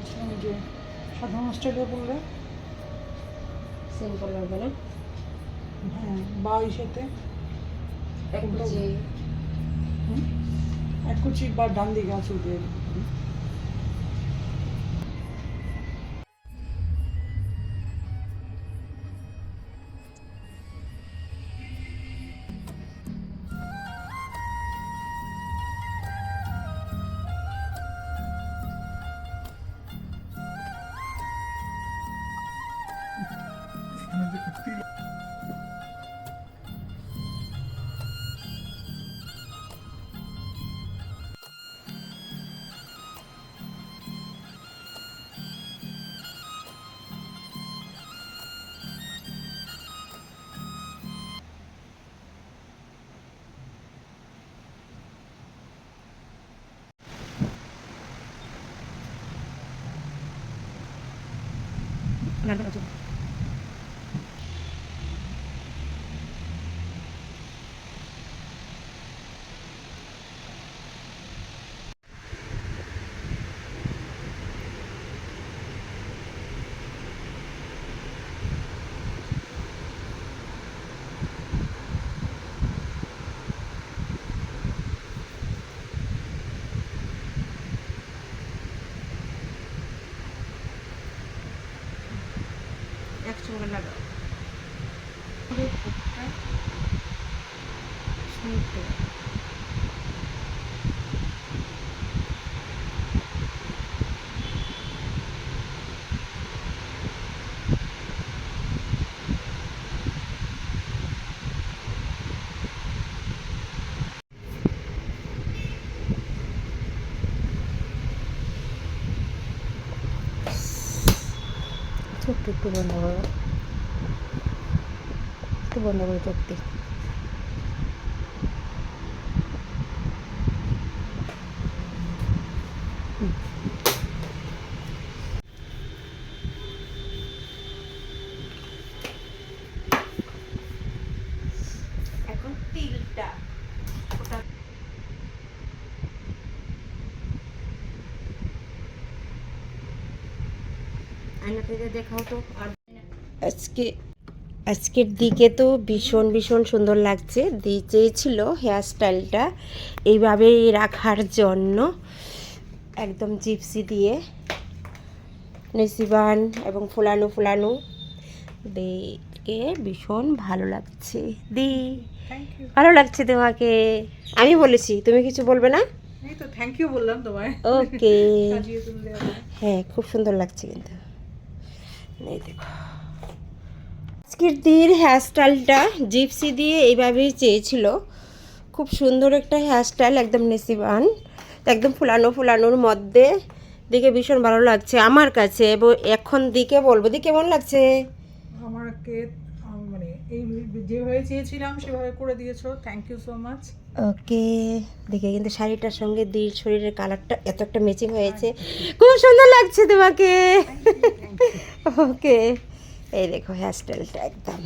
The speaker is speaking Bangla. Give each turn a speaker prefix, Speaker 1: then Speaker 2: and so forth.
Speaker 1: ওই যে সাধারণ স্টাইলে বললে
Speaker 2: সিম্পল হবে না?
Speaker 1: হ্যাঁ, বা এই সাথে
Speaker 2: এক কুচি
Speaker 1: এক কুচি বা ডান দিকে আছে দিয়ে
Speaker 2: একসঙ্গে লাগাও। ছোট্ট একটু বন্ধ করো, একটু বন্ধ করে চোখটি। এখন তিলটা আয়না থেকে দেখাও তো। আর আজকের দিকে তো ভীষণ ভীষণ সুন্দর লাগছে। চেয়েছিল হেয়ার স্টাইলটা এইভাবেই রাখার জন্য, একদম জিপসি দিয়ে নেসিবান এবং ফুলানো ফুলানো দিকে ভীষণ ভালো লাগছে। ভালো লাগছে তোমাকে? আমি বলেছি, তুমি কিছু বলবে না?
Speaker 1: এই তো থ্যাংক ইউ বললাম তোমায়।
Speaker 2: ওকে।
Speaker 1: সাজিয়ে তুললে
Speaker 2: হ্যাঁ, খুব সুন্দর লাগছে কিন্তু। এই দেখো, আজকের দিন হেয়ার স্টাইলটা জিপসি দিয়ে এইভাবেই চেয়েছিল। খুব সুন্দর একটা হেয়ার স্টাইল, একদম নেসিবান, একদম ফুলানো ফুলানোর মধ্যে দেখে ভীষণ ভালো লাগছে আমার কাছে। এবং এখন দিকে বলবো দি কেমন লাগছে
Speaker 1: আমাকে, মানে এই যেভাবে চেয়েছিলাম সেভাবে করে দিয়েছো, থ্যাংক ইউ সো মাচ।
Speaker 2: ওকে। দেখে কিন্তু শাড়িটার সঙ্গে দির শরীরের কালারটা এত একটা ম্যাচিং হয়েছে, খুব সুন্দর লাগছে তোমাকে। ওকে, এই দেখো হেয়ার স্টাইলটা একদম